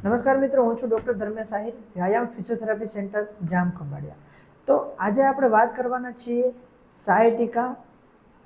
નમસ્કાર મિત્રો, હું છું ડૉક્ટર ધર્મેશ આહિર, વ્યાયામ ફિઝિયોથેરાપી સેન્ટર જામ ખંભાળિયા. તો આજે આપણે વાત કરવાના છીએ સાયટિકા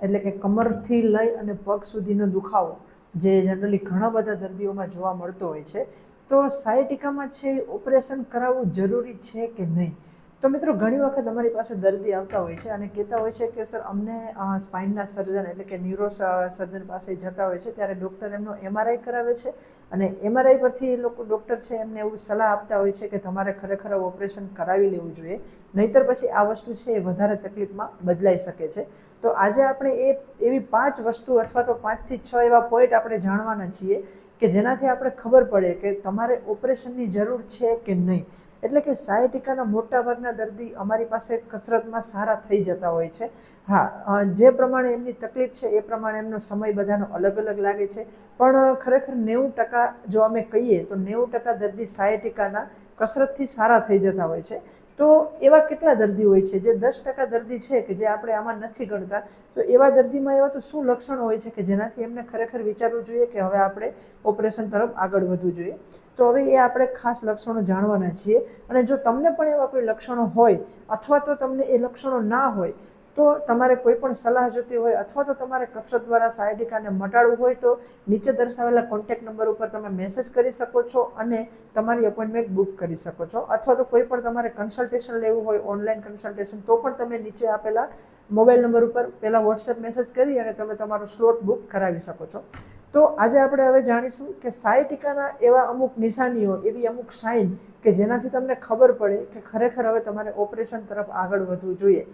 એટલે કે કમરથી લઈ અને પગ સુધીનો દુખાવો જે જનરલી ઘણા બધા દર્દીઓમાં જોવા મળતો હોય છે. તો સાયટિકામાં છે ઓપરેશન કરાવવું જરૂરી છે કે નહીં? તો મિત્રો, ઘણી વખત અમારી પાસે દર્દી આવતા હોય છે અને કહેતા હોય છે કે સર અમને સ્પાઇનના સર્જન એટલે કે ન્યુરો સર્જન પાસે જતા હોય છે ત્યારે ડૉક્ટર એમનો MRI કરાવે છે અને MRI પરથી એ લોકો ડૉક્ટર છે એમને એવું સલાહ આપતા હોય છે કે તમારે ખરેખર ઓપરેશન કરાવી લેવું જોઈએ, નહીંતર પછી આ વસ્તુ છે એ વધારે તકલીફમાં બદલાઈ શકે છે. તો આજે આપણે એવી 5 વસ્તુ અથવા તો 5 થી 6 એવા પોઈન્ટ આપણે જાણવાના છીએ કે જેનાથી આપણે ખબર પડે કે તમારે ઓપરેશનની જરૂર છે કે નહીં. એટલે કે સાયટિકાના મોટાભાગના દર્દી અમારી પાસે કસરતમાં સારા થઈ જતા હોય છે. હા, જે પ્રમાણે એમની તકલીફ છે એ પ્રમાણે એમનો સમય બધાનો અલગ અલગ લાગે છે, પણ ખરેખર 90% જો અમે કહીએ તો 90% દર્દી સાયટિકાના કસરતથી સારા થઈ જતા હોય છે. તો એવા કેટલા દર્દી હોય છે જે 10% દર્દી છે કે જે આપણે આમાં નથી ગણતા. તો એવા દર્દીમાં એવા તો શું લક્ષણો હોય છે કે જેનાથી એમને ખરેખર વિચારવું જોઈએ કે હવે આપણે ઓપરેશન તરફ આગળ વધવું જોઈએ? તો હવે એ આપણે ખાસ લક્ષણો જાણવાના છીએ. અને જો તમને પણ એવા કોઈ લક્ષણો હોય અથવા તો તમને એ લક્ષણો ના હોય તો તમારે કોઈ પણ સલાહ જોતી હોય અથવા તો તમારે કસરત દ્વારા સાયટિકાને મટાડવું હોય તો નીચે દર્શાવેલા કોન્ટેક્ટ નંબર ઉપર તમે મેસેજ કરી શકો છો અને તમારી અપોઇન્ટમેન્ટ બુક કરી શકો છો. અથવા તો કોઈ પણ તમારે કન્સલ્ટેશન લેવું હોય, ઓનલાઈન કન્સલ્ટેશન, તો પણ તમે નીચે આપેલા મોબાઈલ નંબર ઉપર પહેલાં વોટ્સએપ મેસેજ કરી અને તમે તમારો સ્લોટ બુક કરાવી શકો છો. તો આજે આપણે હવે જાણીશું કે સાયટિકાના એવા અમુક નિશાનીઓ, એવી અમુક સાઇન કે જેનાથી તમને ખબર પડે કે ખરેખર હવે તમારે ઓપરેશન તરફ આગળ વધવું જોઈએ.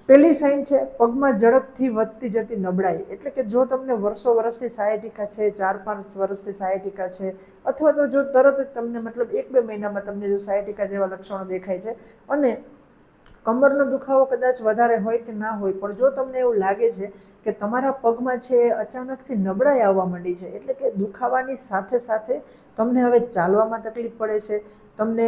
પહેલી સાઇન છે પગમાં ઝડપથી વધતી જતી નબળાઈ. એટલે કે જો તમને વર્ષોથી સાયટિકા છે, 4-5 વર્ષથી સાયટિકા છે, અથવા તો જો તરત જ તમને મતલબ 1-2 મહિનામાં તમને જો સાયટિકા જેવા લક્ષણો દેખાય છે અને કમરનો દુખાવો કદાચ વધારે હોય કે ના હોય, પણ જો તમને એવું લાગે છે કે તમારા પગમાં છે અચાનકથી નબળાઈ આવવા માંડી છે, એટલે કે દુખાવાની સાથે સાથે તમને હવે ચાલવામાં તકલીફ પડે છે, તમને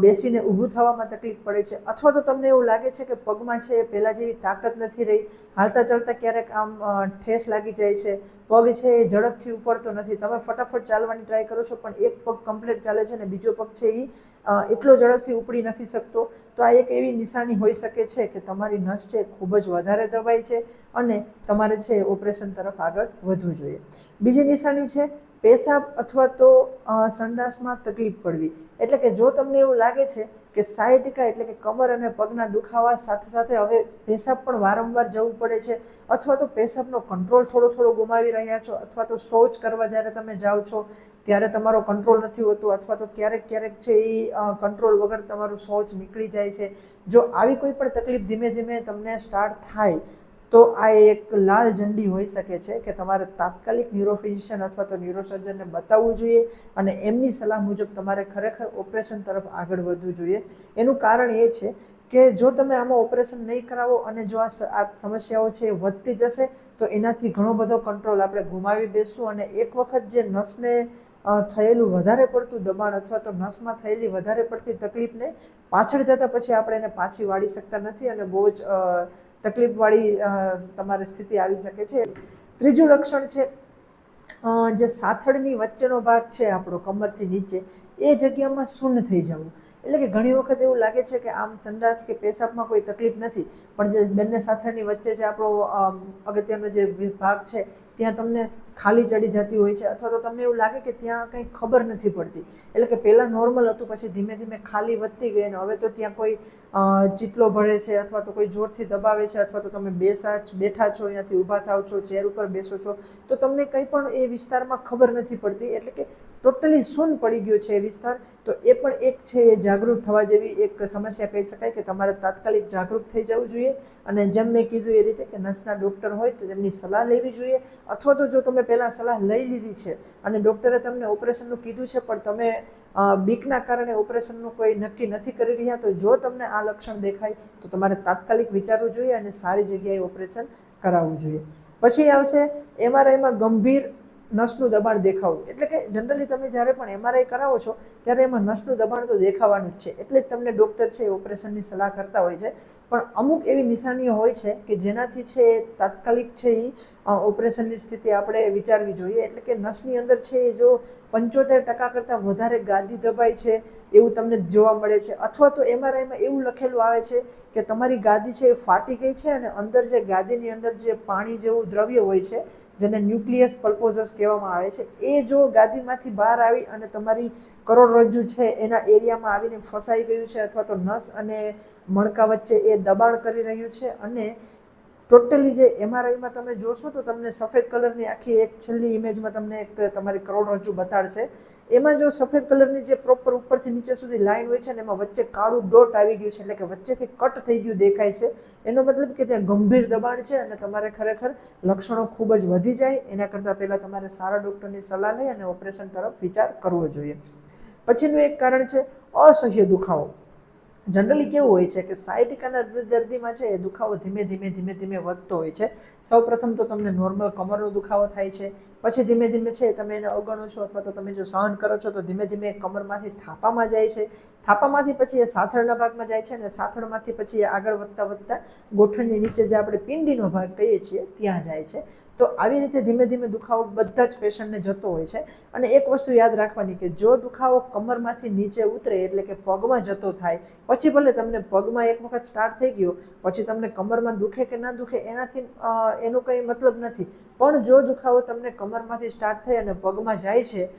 બેસીને ઊભું થવામાં તકલીફ પડે છે, અથવા તો તમને એવું લાગે છે કે પગમાં છે પહેલાં જેવી તાકાત નથી રહી, હાલતા ચાલતા ક્યારેક આમ ઠેસ લાગી જાય છે, પગ છે એ ઝડપથી ઉપડતો નથી, તમે ફટાફટ ચાલવાની ટ્રાય કરો છો પણ એક પગ કમ્પ્લીટ ચાલે છે અને બીજો પગ છે એ એટલો ઝડપથી ઉપડી નથી શકતો. તો આ એક એવી નિશાની હોઈ શકે છે કે તમારી નસ છે ખૂબ જ વધારે દબાઈ છે અને તમારે છે ઓપરેશન તરફ આગળ વધવું જોઈએ. બીજી નિશાની છે પેશાબ અથવા તો સંડાસમાં તકલીફ પડવી. એટલે કે જો તમને એવું લાગે છે કે સાયટિકા એટલે કે કમર અને પગના દુખાવા સાથે સાથે હવે પેશાબ પણ વારંવાર જવું પડે છે, અથવા તો પેશાબનો કંટ્રોલ થોડો ગુમાવી રહ્યા છો, અથવા તો શૌચ કરવા જ્યારે તમે જાઓ છો ત્યારે તમારો કંટ્રોલ નથી હોતો, અથવા તો ક્યારેક છે એ કંટ્રોલ વગર તમારું શૌચ નીકળી જાય છે. જો આવી કોઈ પણ તકલીફ ધીમે ધીમે તમને સ્ટાર્ટ થાય તો આ એક લાલ ઝંડી હોઈ શકે છે કે તમારે તાત્કાલિક ન્યુરોફિઝિશિયન અથવા તો ન્યુરોસર્જનને બતાવવું જોઈએ અને એમની સલાહ મુજબ તમારે ખરેખર ઓપરેશન તરફ આગળ વધવું જોઈએ. એનું કારણ એ છે કે જો તમે આમાં ઓપરેશન નહીં કરાવો અને જો આ સમસ્યાઓ છે એ વધતી જશે તો એનાથી ઘણો બધો કંટ્રોલ આપણે ગુમાવી બેસશું અને એક વખત જે નસને થયેલું વધારે પડતું દબાણ અથવા તો નસમાં થયેલી વધારે પડતી તકલીફને પાછળ જતાં પછી આપણે એને પાછી વાળી શકતા નથી અને બહુ જ તકલીફવાળી તમારી સ્થિતિ આવી શકે છે. ત્રીજું લક્ષણ છે જે સાથળની વચ્ચેનો ભાગ છે આપણો કમરથી નીચે એ જગ્યામાં શૂન્ય થઈ જવું. એટલે કે ઘણી વખત એવું લાગે છે કે આમ સંડાસ કે પેશાબમાં કોઈ તકલીફ નથી, પણ જે બંને સાથળની વચ્ચે જે આપણો અગત્યનો જે ભાગ છે ત્યાં તમને ખાલી ચડી જતી હોય છે, અથવા તો તમને એવું લાગે કે ત્યાં કંઈ ખબર નથી પડતી. એટલે કે પહેલાં નોર્મલ હતું, પછી ધીમે ધીમે ખાલી વધતી ગઈ અને હવે તો ત્યાં કોઈ ચીટલો ભરે છે અથવા તો કોઈ જોરથી દબાવે છે, અથવા તો તમે બેઠા છો, અહીંયાથી ઊભા થાવ છો, ચેર ઉપર બેસો છો તો તમને કંઈ પણ એ વિસ્તારમાં ખબર નથી પડતી. એટલે કે ટોટલી શૂન પડી ગયો છે એ વિસ્તાર. તો એ પણ એક છે એ જાગૃત થવા જેવી એક સમસ્યા કહી શકાય કે તમારે તાત્કાલિક જાગૃત થઈ જવું જોઈએ. અને જેમ મેં કીધું એ રીતે કે નસના ડૉક્ટર હોય તો તેમની સલાહ લેવી જોઈએ, અથવા તો જો તમે પહેલાં સલાહ લઈ લીધી છે અને ડૉક્ટરે તમને ઓપરેશનનું કીધું છે પણ તમે બીકના કારણે ઓપરેશનનું કોઈ નક્કી નથી કરી રહ્યા, તો જો તમને આ લક્ષણ દેખાય તો તમારે તાત્કાલિક વિચારવું જોઈએ અને સારી જગ્યાએ ઓપરેશન કરાવવું જોઈએ. પછી આવશે MRIમાં ગંભીર નસનું દબાણ દેખાવું, એટલે કે જનરલી તમે જ્યારે પણ MRI કરાવો છો ત્યારે એમાં નસનું દબાણ તો દેખાવાનું જ છે, એટલે જ તમને ડૉક્ટર છે એ ઓપરેશનની સલાહ કરતા હોય છે. પણ અમુક એવી નિશાનીઓ હોય છે કે જેનાથી છે એ તાત્કાલિક છે એ ઓપરેશનની સ્થિતિ આપણે વિચારવી જોઈએ. એટલે કે નસની અંદર છે એ જો 75% કરતાં વધારે ગાદી દબાઈ છે એવું તમને જોવા મળે છે, અથવા તો MRIમાં એવું લખેલું આવે છે કે તમારી ગાદી છે એ ફાટી ગઈ છે અને અંદર જે ગાદીની અંદર જે પાણી જેવું દ્રવ્ય હોય છે જેને ન્યુક્લિયસ પલ્પોઝસ કહેવામાં આવે છે, એ જો ગાદીમાંથી બહાર આવી અને તમારી કરોડરજ્જુ છે એના એરિયામાં આવીને ફસાઈ ગયું છે, અથવા તો નસ અને મણકા વચ્ચે એ દબાણ કરી રહ્યું છે, અને ટોટલી જે MRIમાં તમે જોશો તો તમને સફેદ કલરની આખી એક છેલ્લી ઇમેજમાં તમને એક તમારી કરોડરજ્જુ બતાડશે. એમાં જો સફેદ કલરની જે પ્રોપર ઉપરથી નીચે સુધી લાઈન હોય છે ને એમાં વચ્ચે કાળું ડોટ આવી ગયું છે, એટલે કે વચ્ચેથી કટ થઈ ગયું દેખાય છે. એનો મતલબ કે ત્યાં ગંભીર દબાણ છે અને તમારે ખરેખર લક્ષણો ખૂબ જ વધી જાય એના કરતાં પહેલાં તમારે સારા ડૉક્ટરની સલાહ લઈ અને ઓપરેશન તરફ વિચાર કરવો જોઈએ. પછીનું એક કારણ છે અસહ્ય દુખાવો. જનરલી કેવું હોય છે કે સાયટિકાના દર્દીમાં છે એ દુખાવો ધીમે ધીમે વધતો હોય છે. સૌપ્રથમ તો તમને નોર્મલ કમરનો દુખાવો થાય છે, પછી ધીમે ધીમે છે તમે એને અવગણો છો અથવા તો તમે જો સહન કરો છો તો ધીમે ધીમે કમરમાંથી થાપામાં જાય છે, થાપામાંથી પછી એ સાથળના ભાગમાં જાય છે, અને સાથળમાંથી પછી એ આગળ વધતા ગોઠણની નીચે જે આપણે પિંડીનો ભાગ કહીએ છીએ ત્યાં જાય છે. તો આવી રીતે ધીમે ધીમે દુખાવો બધા જ પેશન્ટને જતો હોય છે. અને એક વસ્તુ યાદ રાખવાની કે જો દુખાવો કમરમાંથી નીચે ઉતરે એટલે કે પગમાં જતો થાય, પછી ભલે તમને પગમાં એક વખત સ્ટાર્ટ થઈ ગયો પછી તમને કમરમાં દુખે કે ના દુખે એનાથી એનો કંઈ મતલબ નથી. પણ જો દુખાવો તમને કમરમાંથી સ્ટાર્ટ થઈ અને પગમાં જાય છે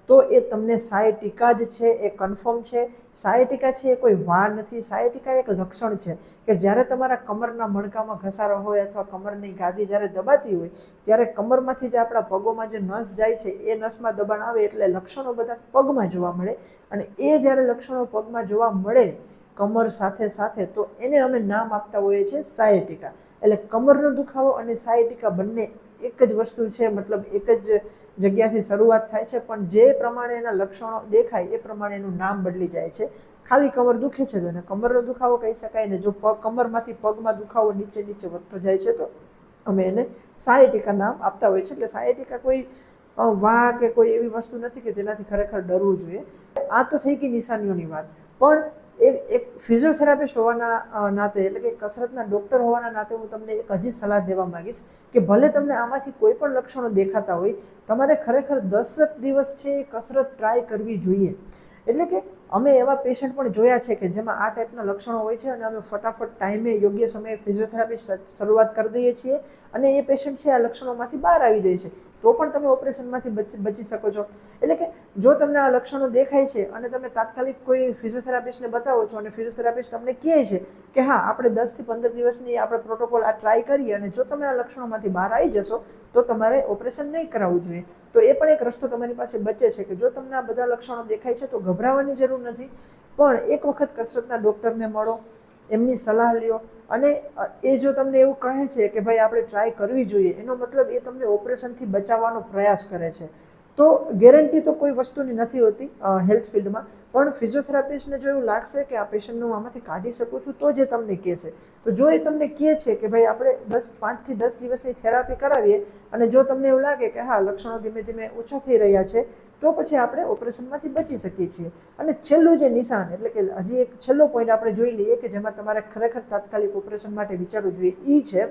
તો એ તમને સાયટિકા જ છે, એ કન્ફર્મ છે. સાયટિકા છે એ કોઈ વાર નથી, સાયટિકા એક લક્ષણ છે કે જ્યારે તમારા કમરના મણકામાં ઘસારો હોય અથવા કમરની ગાદી જ્યારે દબાતી હોય ત્યારે કમરમાંથી જે આપણા પગોમાં જે નસ જાય છે એ નસમાં દબાણ આવે એટલે લક્ષણો બધા પગમાં જોવા મળે, અને એ જ્યારે લક્ષણો પગમાં જોવા મળે કમર સાથે સાથે તો એને અમે નામ આપતા હોઈએ છીએ સાયટિકા. એટલે કમરનો દુખાવો અને સાયટિકા બંને એક જ વસ્તુ છે, મતલબ એક જ જગ્યાથી શરૂઆત થાય છે, પણ જે પ્રમાણે એના લક્ષણો દેખાય એ પ્રમાણે એનું નામ બદલી જાય છે. ખાલી કમર દુખે છે તો એને કમરનો દુખાવો કહી શકાય ને, જો કમરમાંથી પગમાં દુખાવો નીચે વધતો જાય છે તો અમે એને સાયટિકા નામ આપતા હોઈએ છીએ. એટલે સાયટિકા કોઈ વાહ કે કોઈ એવી વસ્તુ નથી કે જેનાથી ખરેખર ડરવું જોઈએ. આ તો થઈ ગઈ નિશાનીઓની વાત, પણ એક ફિઝિયોથેરાપિસ્ટ હોવાના નાતે એટલે કે કસરતના ડૉક્ટર હોવાના નાતે હું તમને એક હજી સલાહ દેવા માગીશ કે ભલે તમને આમાંથી કોઈ પણ લક્ષણો દેખાતા હોય તમારે ખરેખર 10 દિવસ છે એ કસરત ટ્રાય કરવી જોઈએ. એટલે કે અમે એવા પેશન્ટ પણ જોયા છે કે જેમાં આ ટાઈપના લક્ષણો હોય છે અને અમે ફટાફટ ટાઈમે યોગ્ય સમયે ફિઝિયોથેરાપી શરૂઆત કરી દઈએ છીએ અને એ પેશન્ટ છે આ લક્ષણોમાંથી બહાર આવી જાય છે, તો પણ તમે ઓપરેશનમાંથી બચી શકો છો. એટલે કે જો તમને આ લક્ષણો દેખાય છે અને તમે તાત્કાલિક કોઈ ફિઝિયોથેરાપિસ્ટને બતાવો છો અને ફિઝિયોથેરાપિસ્ટ તમને કહે છે કે હા આપણે 10 થી 15 દિવસની આપણે પ્રોટોકોલ આ ટ્રાય કરીએ અને જો તમે આ લક્ષણોમાંથી બહાર આવી જશો તો તમારે ઓપરેશન નહીં કરાવવું જોઈએ, તો એ પણ એક રસ્તો તમારી પાસે બચે છે કે જો તમને આ બધા લક્ષણો દેખાય છે તો ગભરાવાની જરૂર નથી, પણ એક વખત કસરતના ડૉક્ટરને મળો, એમની સલાહ લ્યો, અને એ જો તમને એવું કહે છે કે ભાઈ આપણે ટ્રાય કરવી જોઈએ એનો મતલબ એ તમને ઓપરેશનથી બચાવવાનો પ્રયાસ કરે છે. તો ગેરંટી તો કોઈ વસ્તુની નથી હોતી હેલ્થ ફિલ્ડમાં, પણ ફિઝિયોથેરાપિસ્ટને જો એવું લાગશે કે આ પેશન્ટને હું આમાંથી કાઢી શકું છું તો જે તમને કહેશે. તો જો એ તમને કહે છે કે ભાઈ આપણે 5 થી 10 દિવસની થેરાપી કરાવીએ અને જો તમને એવું લાગે કે હા લક્ષણો ધીમે ધીમે ઓછા થઈ રહ્યા છે તો પછી આપણે ઓપરેશનમાંથી બચી શકીએ છીએ. અને છેલ્લું જે નિશાન એટલે કે હજી એક છેલ્લો પોઈન્ટ આપણે જોઈ લઈએ કે જેમાં તમારે ખરેખર તાત્કાલિક ઓપરેશન માટે વિચારવું જોઈએ, એ છે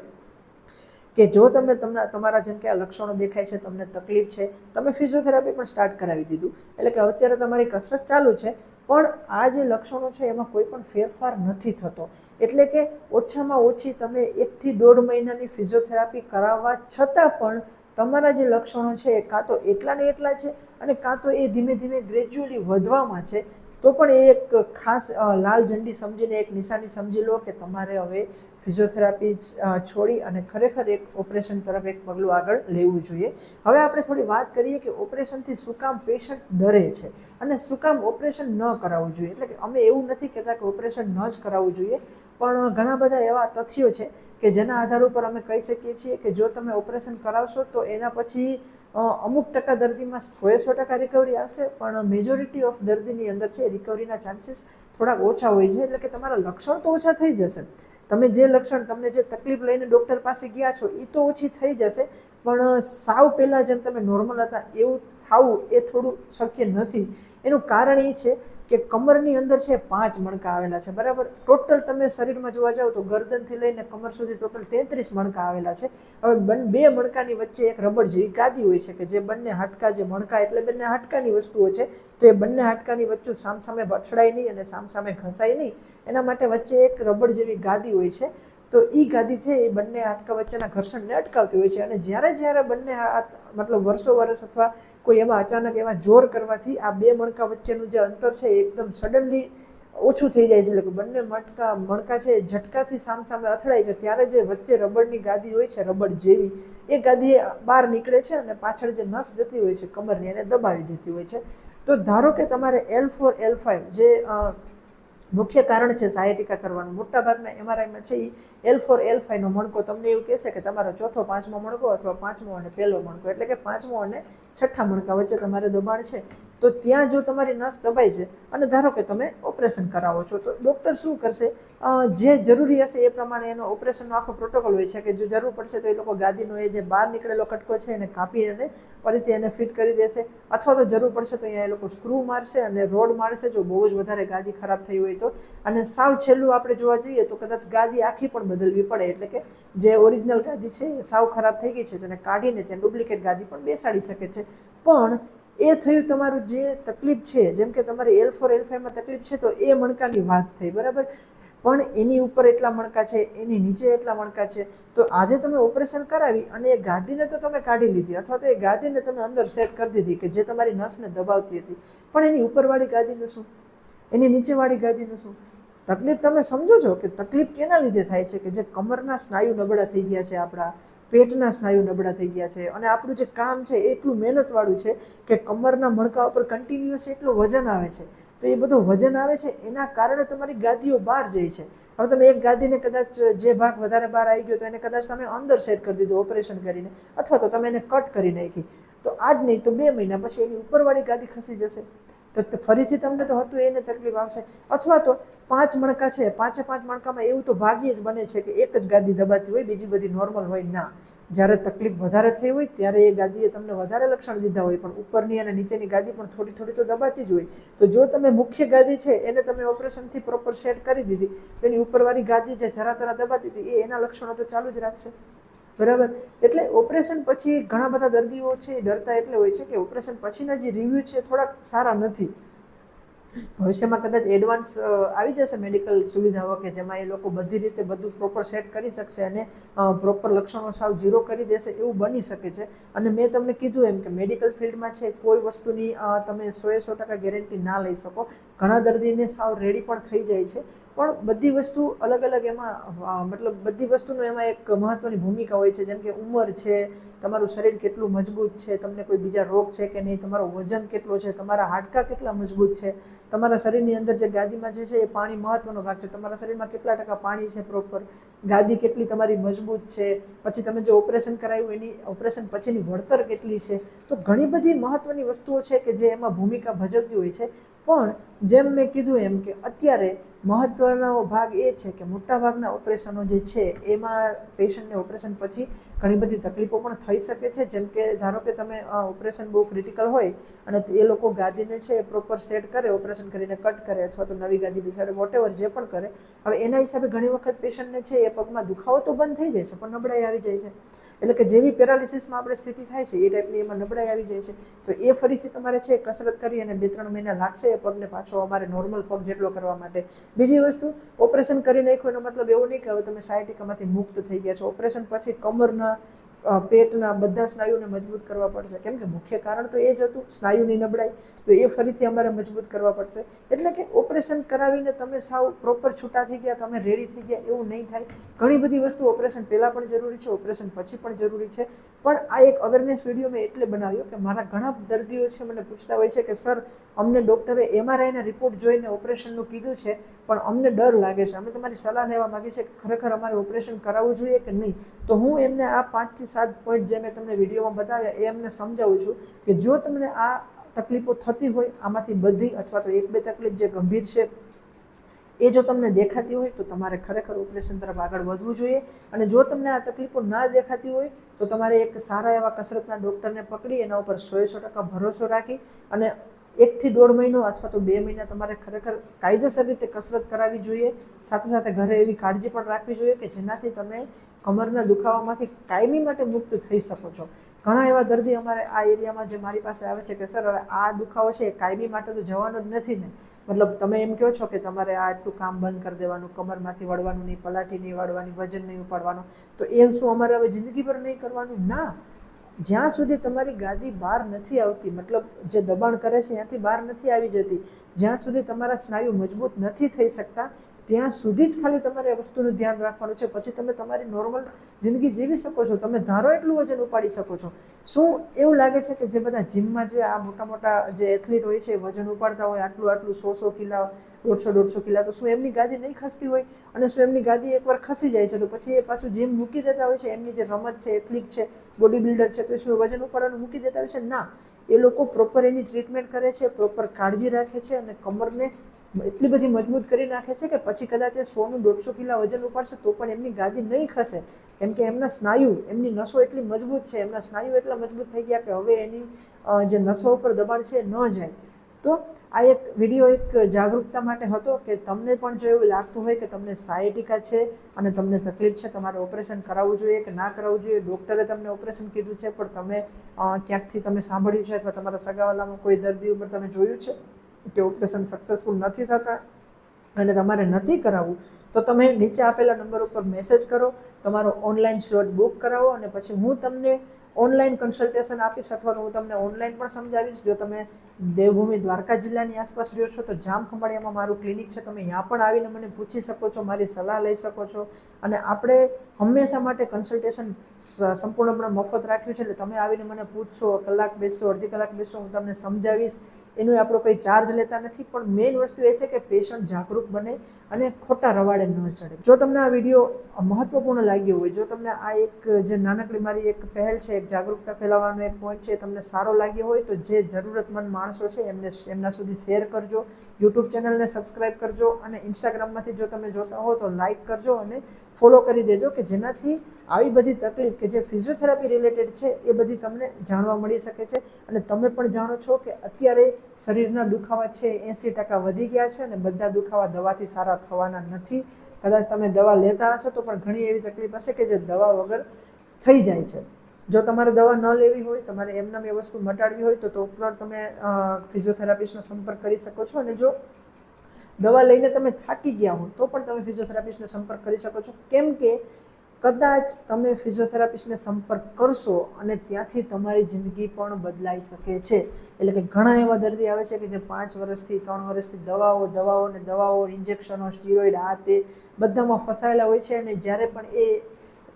કે જો તમે તમારા જેમ કે આ લક્ષણો દેખાય છે, તમને તકલીફ છે, તમે ફિઝિયોથેરાપી પણ સ્ટાર્ટ કરાવી દીધું એટલે કે અત્યારે તમારી કસરત ચાલુ છે, પણ આ જે લક્ષણો છે એમાં કોઈ પણ ફેરફાર નથી થતો, એટલે કે ઓછામાં ઓછી તમે 1 થી 1.5 મહિનાની ફિઝિયોથેરાપી કરાવવા છતાં પણ તમારા જે લક્ષણો છે એ કાં તો એટલા ને એટલા છે અને કાં તો એ ધીમે ધીમે ગ્રેજ્યુઅલી વધવામાં છે, તો પણ એ એક ખાસ લાલ ઝંડી સમજીને એક નિશાની સમજી લો કે તમારે હવે ફિઝિયોથેરાપી છોડી અને ખરેખર એક ઓપરેશન તરફ એક પગલું આગળ લેવું જોઈએ. હવે આપણે થોડી વાત કરીએ કે ઓપરેશનથી શું કામ પેશન્ટ ડરે છે અને શું કામ ઓપરેશન ન કરાવવું જોઈએ. એટલે કે અમે એવું નથી કહેતા કે ઓપરેશન ન જ કરાવવું જોઈએ, પણ ઘણા બધા એવા તથ્યો છે કે જેના આધાર ઉપર અમે કહી શકીએ છીએ કે જો તમે ઓપરેશન કરાવશો તો એના પછી અમુક ટકા દર્દીમાં 100% રિકવરી આવશે, પણ મેજોરિટી ઓફ દર્દીની અંદર છે રિકવરીના ચાન્સીસ થોડાક ઓછા હોય છે. એટલે કે તમારા લક્ષણ તો ઓછા થઈ જશે, તમે જે લક્ષણ તમને જે તકલીફ લઈને ડૉક્ટર પાસે ગયા છો એ તો ઓછી થઈ જશે, પણ સાવ પહેલાં જેમ તમે નોર્મલ હતા એવું થવું એ થોડું શક્ય નથી. એનું કારણ એ છે કે કમરની અંદર છે 5 મણકા આવેલા છે, બરાબર. ટોટલ તમે શરીરમાં જોવા જાઓ તો ગરદનથી લઈને કમર સુધી ટોટલ 33 મણકા આવેલા છે. હવે બે મણકાની વચ્ચે એક રબડ જેવી ગાદી હોય છે કે જે બંને હાડકા, જે મણકા એટલે બંને હાડકાની વસ્તુઓ છે, તો એ બંને હાડકાની વચ્ચે સામસામે અથડાય નહીં અને સામસામે ઘસાય નહીં, એના માટે વચ્ચે એક રબડ જેવી ગાદી હોય છે. તો એ ગાદી છે એ બંને હાડકા વચ્ચેના ઘર્ષણને અટકાવતી હોય છે. અને જ્યારે બંને મતલબ વર્ષ અથવા કોઈ એવા અચાનક એવા જોર કરવાથી આ બે મણકા વચ્ચેનું જે અંતર છે એ એકદમ સડનલી ઓછું થઈ જાય છે, એટલે કે બંને મણકા છે ઝટકાથી સામસામે અથડાય છે, ત્યારે જે વચ્ચે રબડની ગાદી હોય છે, રબડ જેવી, એ ગાદી બહાર નીકળે છે અને પાછળ જે નસ જતી હોય છે કમરની, એને દબાવી દેતી હોય છે. તો ધારો કે તમારે L4 L5 જે મુખ્ય કારણ છે સાયટિકા કરવાનું, મોટાભાગના MRIમાં છે એ L4 L5 નો મણકો તમને એવું કહેશે કે તમારો ચોથો 5મો મણકો અથવા 5મો અને 1લો મણકો, એટલે કે 5મો અને 6ઠ્ઠા મણકા વચ્ચે તમારે દબાણ છે. તો ત્યાં જો તમારી નસ દબાઈ છે અને ધારો કે તમે ઓપરેશન કરાવો છો, તો ડૉક્ટર શું કરશે, જે જરૂરી હશે એ પ્રમાણે એનો ઓપરેશનનો આખો પ્રોટોકોલ હોય છે કે જો જરૂર પડશે તો એ લોકો ગાદીનો એ જે બહાર નીકળેલો કટકો છે એને કાપી અને ફરીથી એને ફિટ કરી દેશે, અથવા તો જરૂર પડશે તો અહીંયા એ લોકો સ્ક્રૂ મારશે અને રોડ મારશે જો બહુ જ વધારે ગાદી ખરાબ થઈ હોય તો. અને સાવ છેલ્લું આપણે જોવા જઈએ તો કદાચ ગાદી આખી પણ બદલવી પડે, એટલે કે જે ઓરિજિનલ ગાદી છે એ સાવ ખરાબ થઈ ગઈ છે તો એને કાઢીને ત્યાં ડુપ્લિકેટ ગાદી પણ બેસાડી શકે છે. પણ એ થયું તમારું જે તકલીફ છે, જેમ કે તમારી L4 L5માં તકલીફ છે તો એ મણકાની વાત થઈ, બરાબર. પણ એની ઉપર એટલા મણકા છે, એની નીચે એટલા મણકા છે, તો આજે તમે ઓપરેશન કરાવી અને એ ગાદીને તો તમે કાઢી લીધી અથવા તો એ ગાદીને તમે અંદર સેટ કરી દીધી કે જે તમારી નસને દબાવતી હતી, પણ એની ઉપરવાળી ગાદીનું શું, એની નીચેવાળી ગાદીનું શું? તકલીફ તમે સમજો છો કે તકલીફ કેના લીધે થાય છે કે જે કમરના સ્નાયુ નબળા થઈ ગયા છે, આપણા પેટના સ્નાયુ નબળા થઈ ગયા છે, અને આપણું જે કામ છે એ એટલું મહેનતવાળું છે કે કમરના મણકા ઉપર કન્ટિન્યુઅસ એટલું વજન આવે છે, તો એ બધું વજન આવે છે એના કારણે તમારી ગાદીઓ બહાર જાય છે. હવે તમે એક ગાદીને કદાચ જે ભાગ વધારે બહાર આવી ગયો તો એને કદાચ તમે અંદર સેટ કરી દીધું ઓપરેશન કરીને, અથવા તો તમે એને કટ કરી નાખી, તો આજ નહીં તો 2 મહિના પછી એની ઉપરવાળી ગાદી ખસી જશે, તો ફરીથી તમને તો હતું એને તકલીફ આવશે. અથવા તો 5 મણકા છે, 5 મણકામાં એવું તો ભાગ્યે જ બને છે કે એક જ ગાદી દબાતી હોય, બીજી બધી નોર્મલ હોય. ના, જ્યારે તકલીફ વધારે થઈ હોય ત્યારે એ ગાદીએ તમને વધારે લક્ષણ દીધા હોય, પણ ઉપરની અને નીચેની ગાદી પણ થોડી થોડી તો દબાતી જ હોય. તો જો તમે મુખ્ય ગાદી છે એને તમે ઓપરેશનથી પ્રોપર સેટ કરી દીધી, તો એની ઉપરવાળી ગાદી જે જરા તરા દબાતી હતી એના લક્ષણો તો ચાલુ જ રાખશે, બરાબર. એટલે ઓપરેશન પછી ઘણા બધા દર્દીઓ છે ડરતા એટલે હોય છે કે ઓપરેશન પછીના જે રિવ્યૂ છે થોડાક સારા નથી. ભવિષ્યમાં કદાચ એડવાન્સ આવી જશે મેડિકલ સુવિધાઓ કે જેમાં એ લોકો બધી રીતે બધું પ્રોપર સેટ કરી શકશે અને પ્રોપર લક્ષણો સાવ ઝીરો કરી દેશે, એવું બની શકે છે. અને મેં તમને કીધું એમ કે મેડિકલ ફિલ્ડમાં છે કોઈ વસ્તુની તમે 100% ગેરંટી ના લઈ શકો. ઘણા દર્દીને સાવ રેડી પણ થઈ જાય છે, પણ બધી વસ્તુ અલગ અલગ એમાં મતલબ બધી વસ્તુનો એમાં એક મહત્વની ભૂમિકા હોય છે, જેમ કે ઉંમર છે, તમારું શરીર કેટલું મજબૂત છે, તમને કોઈ બીજા રોગ છે કે નહીં, તમારો વજન કેટલો છે, તમારા હાડકાં કેટલા મજબૂત છે, તમારા શરીરની અંદર જે ગાદીમાં જે છે એ પાણી મહત્વનો ભાગ છે, તમારા શરીરમાં કેટલા ટકા પાણી છે પ્રોપર, ગાદી કેટલી તમારી મજબૂત છે, પછી તમે જે ઓપરેશન કરાવ્યું એની ઓપરેશન પછીની વળતર કેટલી છે. તો ઘણી બધી મહત્વની વસ્તુઓ છે કે જે એમાં ભૂમિકા ભજવતી હોય છે. પણ જેમ મેં કીધું એમ કે અત્યારે મહત્વનો ભાગ એ છે કે મોટાભાગના ઓપરેશનો જે છે એમાં પેશન્ટને ઓપરેશન પછી ઘણી બધી તકલીફો પણ થઈ શકે છે. જેમ કે ધારો કે તમે ઓપરેશન બહુ ક્રિટિકલ હોય અને એ લોકો ગાદીને છે એ પ્રોપર સેટ કરે, ઓપરેશન કરીને કટ કરે અથવા તો નવી ગાદી બેસાડે, વોટેવર જે પણ કરે. હવે એના હિસાબે ઘણી વખત પેશન્ટને છે એ પગમાં દુખાવો તો બંધ થઈ જાય છે પણ નબળાઈ આવી જાય છે, એટલે કે જેવી પેરાલિસિસમાં આપણે સ્થિતિ થાય છે એ ટાઈપની એમાં નબળાઈ આવી જાય છે. તો એ ફરીથી તમારે છે કસરત કરી અને 2-3 મહિના લાગશે એ પગને પાછો અમારે નોર્મલ પગ જેટલો કરવા માટે. બીજી વસ્તુ, ઓપરેશન કરી નાખ્યું એનો મતલબ એવો નહીં કે હવે તમે સાયટિકામાંથી મુક્ત થઈ ગયા છો. ઓપરેશન પછી કમરના પેટના બધા સ્નાયુને મજબૂત કરવા પડશે, કેમ કે મુખ્ય કારણ તો એ જ હતું સ્નાયુની નબળાઈ, તો એ ફરીથી અમારે મજબૂત કરવા પડશે. એટલે કે ઓપરેશન કરાવીને તમે સાવ પ્રોપર છૂટા થઈ ગયા, તમે રેડી થઈ ગયા એવું નહીં થાય. ઘણી બધી વસ્તુ ઓપરેશન પહેલાં પણ જરૂરી છે, ઓપરેશન પછી પણ જરૂરી છે. પણ આ એક અવેરનેસ વિડીયો મેં એટલે બનાવ્યો કે મારા ઘણા દર્દીઓ છે મને પૂછતા હોય છે કે સર અમને ડૉક્ટરે MRIના રિપોર્ટ જોઈને ઓપરેશનનું કીધું છે પણ અમને ડર લાગે છે, અમે તમારી સલાહ લેવા માગીએ છીએ કે ખરેખર અમારે ઓપરેશન કરાવવું જોઈએ કે નહીં. તો હું એમને આ 5 થી 7 પોઈન્ટ જે મેં તમને વિડીયોમાં બતાવ્યા એ એમને સમજાવું છું કે જો તમને આ તકલીફો થતી હોય આમાંથી બધી અથવા તો 1-2 તકલીફ જે ગંભીર છે એ જો તમને દેખાતી હોય તો તમારે ખરેખર ઓપરેશન તરફ આગળ વધવું જોઈએ. અને જો તમને આ તકલીફો ના દેખાતી હોય તો તમારે એક સારા એવા કસરતના ડૉક્ટરને પકડી એના ઉપર 100% ભરોસો રાખી અને 1 થી 1.5 મહિનો અથવા તો 2 મહિના તમારે ખરેખર કાયદેસર રીતે કસરત કરાવવી જોઈએ. સાથે સાથે ઘરે એવી કાળજી પણ રાખવી જોઈએ કે જેનાથી તમે કમરના દુખાવામાંથી કાયમી માટે મુક્ત થઈ શકો છો. ઘણા એવા દર્દી અમારે આ એરિયામાં જે મારી પાસે આવે છે કે સર હવે આ દુખાવો છે એ કાયમી માટે તો જવાનો જ નથી ને, મતલબ તમે એમ કહો છો કે તમારે આ આટલું કામ બંધ કરી દેવાનું, કમરમાંથી વળવાનું નહીં, પલાઠી નહીં વાળવાની, વજન નહીં ઉપાડવાનું, તો એમ શું અમારે હવે જિંદગીભર નહીં કરવાનું? ના, જ્યાં સુધી તમારી ગાદી બહાર નથી આવતી, મતલબ જે દબાણ કરે છે ત્યાંથી બહાર નથી આવી જતી, જ્યાં સુધી તમારા સ્નાયુ મજબૂત નથી થઈ શકતા ત્યાં સુધી જ ખાલી તમારે આ વસ્તુનું ધ્યાન રાખવાનું છે. પછી તમે તમારી નોર્મલ જિંદગી જીવી શકો છો, તમે ધારો એટલું વજન ઉપાડી શકો છો. શું એવું લાગે છે કે જે બધા જિમમાં જે આ મોટા મોટા જે એથ્લીટ હોય છે વજન ઉપાડતા હોય આટલું 100 કિલા, 150 કિલા, તો શું એમની ગાદી નહીં ખસતી હોય? અને શું એમની ગાદી એકવાર ખસી જાય છે તો પછી એ પાછું જીમ મૂકી દેતા હોય છે? એમની જે રમત છે, એથ્લીટ છે, બોડી બિલ્ડર છે, તો શું વજન ઉપાડવાનું મૂકી દેતા હોય છે? ના, એ લોકો પ્રોપર એની ટ્રીટમેન્ટ કરે છે, પ્રોપર કાળજી રાખે છે અને કમરને એટલી બધી મજબૂત કરી નાખે છે કે પછી કદાચ 100-150 કિલા વજન ઉપાડશે તો પણ એમની ગાદી નહીં ખસે, કેમ કે એમના સ્નાયુ, એમની નસો એટલી મજબૂત છે, એમના સ્નાયુ એટલા મજબૂત થઈ ગયા કે હવે એની જે નસો ઉપર દબાણ છે એ ન જાય. તો આ એક વિડીયો એક જાગૃતતા માટે હતો કે તમને પણ જો એવું લાગતું હોય કે તમને સાયટિકા છે અને તમને તકલીફ છે, તમારે ઓપરેશન કરાવવું જોઈએ કે ના કરાવવું જોઈએ, ડૉક્ટરે તમને ઓપરેશન કીધું છે પણ તમે ક્યાંકથી તમે સાંભળ્યું છે અથવા તમારા સગાવાલામાં કોઈ દર્દી ઉપર તમે જોયું છે કે ઓપરેશન સક્સેસફુલ નથી થતા અને તમારે નથી કરાવવું, તો તમે નીચે આપેલા નંબર ઉપર મેસેજ કરો, તમારો ઓનલાઈન સ્લોટ બુક કરાવો અને પછી હું તમને ઓનલાઈન કન્સલ્ટેશન આપીશ અથવા તો હું તમને ઓનલાઈન પણ સમજાવીશ. જો તમે દેવભૂમિ દ્વારકા જિલ્લાની આસપાસ રહ્યો છો તો જામખંભાળિયામાં મારું ક્લિનિક છે, તમે ત્યાં પણ આવીને મને પૂછી શકો છો, મારી સલાહ લઈ શકો છો. અને આપણે હંમેશા માટે કન્સલ્ટેશન સંપૂર્ણપણે મફત રાખ્યું છે, એટલે તમે આવીને મને પૂછશો, કલાક બેસશો, અડધી કલાક બેસશો, હું તમને સમજાવીશ. એનું આપણો કંઈ ચાર્જ લેતા નથી, પણ મેઇન વસ્તુ એ છે કે પેશન્ટ જાગૃત બને અને ખોટા રવાડે ન ચડે. જો તમને આ વિડીયો મહત્વપૂર્ણ લાગ્યો હોય, જો તમને આ એક જે નાનકડી મારી એક પહેલ છે, એક જાગૃતતા ફેલાવવાનો એક પોઈન્ટ છે, તમને સારો લાગ્યો હોય તો જે જરૂરતમંદ માણસો છે એમના સુધી શેર કરજો, યુટ્યુબ ચેનલને સબસ્ક્રાઈબ કરજો અને ઇન્સ્ટાગ્રામમાંથી જો તમે જોતા હો તો લાઇક કરજો અને ફોલો કરી દેજો કે જેનાથી આવી બધી તકલીફ કે જે ફિઝિયોથેરાપી રિલેટેડ છે એ બધી તમને જાણવા મળી શકે છે. અને તમે પણ જાણો છો કે અત્યારે શરીરના દુખાવા છે 80% વધી ગયા છે અને બધા દુખાવા દવાથી સારા થવાના નથી. કદાચ તમે દવા લેતા હશો તો પણ ઘણી એવી તકલીફ હશે કે જે દવા વગર થઈ જાય છે. જો તમારે દવા ન લેવી હોય, તમારે એમનામ એ વસ્તુ મટાડવી હોય તો ઉપર તમે ફિઝિયોથેરાપિસ્ટનો સંપર્ક કરી શકો છો. અને જો દવા લઈને તમે થાકી ગયા હો તો પણ તમે ફિઝિયોથેરાપિસ્ટનો સંપર્ક કરી શકો છો, કેમ કે કદાચ તમે ફિઝિયોથેરાપિસ્ટને સંપર્ક કરશો અને ત્યાંથી તમારી જિંદગી પણ બદલાઈ શકે છે. એટલે કે ઘણા એવા દર્દી આવે છે કે જે 5 વર્ષથી 3 વર્ષથી દવાઓ, ઇન્જેક્શનો, સ્ટીરોઇડ, આ તે બધામાં ફસાયેલા હોય છે. અને જ્યારે પણ એ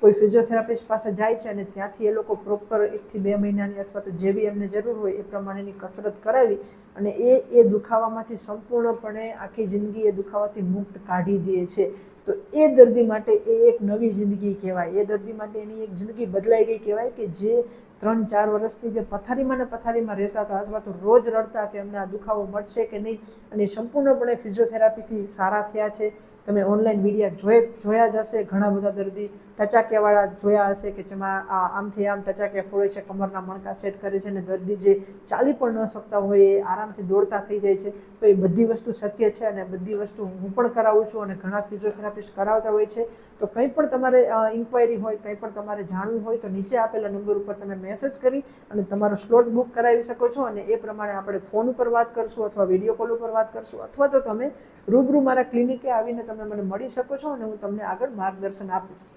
કોઈ ફિઝિયોથેરાપિસ્ટ પાસે જાય છે અને ત્યાંથી એ લોકો પ્રોપર 1 થી 2 મહિનાની અથવા તો જે બી એમને જરૂર હોય એ પ્રમાણેની કસરત કરાવી અને એ દુખાવામાંથી સંપૂર્ણપણે આખી જિંદગી એ દુખાવાથી મુક્ત કાઢી દે છે. તો એ દર્દી માટે એ એક નવી જિંદગી કહેવાય, એ દર્દી માટે એની એક જિંદગી બદલાઈ ગઈ કહેવાય કે જે 3-4 વર્ષથી જે પથારીમાં ને પથારીમાં રહેતા હતા અથવા તો રોજ રડતા કે એમને આ દુખાવો મળશે કે નહીં, અને સંપૂર્ણપણે ફિઝિયોથેરાપીથી સારા થયા છે. તમે ઓનલાઈન વિડીયા જોયા જ હશે, ઘણા બધા દર્દી ટચાકિયાવાળા જોયા હશે કે જેમાં આમથી આમ ટચાકિયા ફોડે છે, કમરના મણકા સેટ કરે છે અને દર્દી જે ચાલી પણ ન શકતા હોય એ આરામથી દોડતા થઈ જાય છે. તો એ બધી વસ્તુ શક્ય છે અને બધી વસ્તુ હું પણ કરાવું છું અને ઘણા ફિઝિયોથેરાપિસ્ટ કરાવતા હોય છે. તો કંઈ પણ તમારે ઇન્ક્વાયરી હોય, કંઈ પણ તમારે જાણવું હોય તો નીચે આપેલા નંબર ઉપર તમે મેસેજ કરી અને તમારો સ્લોટ બુક કરાવી શકો છો. અને એ પ્રમાણે આપણે ફોન ઉપર વાત કરશું અથવા વિડીયો કોલ ઉપર વાત કરશું અથવા તો તમે રૂબરૂ મારા ક્લિનિકે આવીને તમે મને મળી શકો છો અને હું તમને આગળ માર્ગદર્શન આપીશ.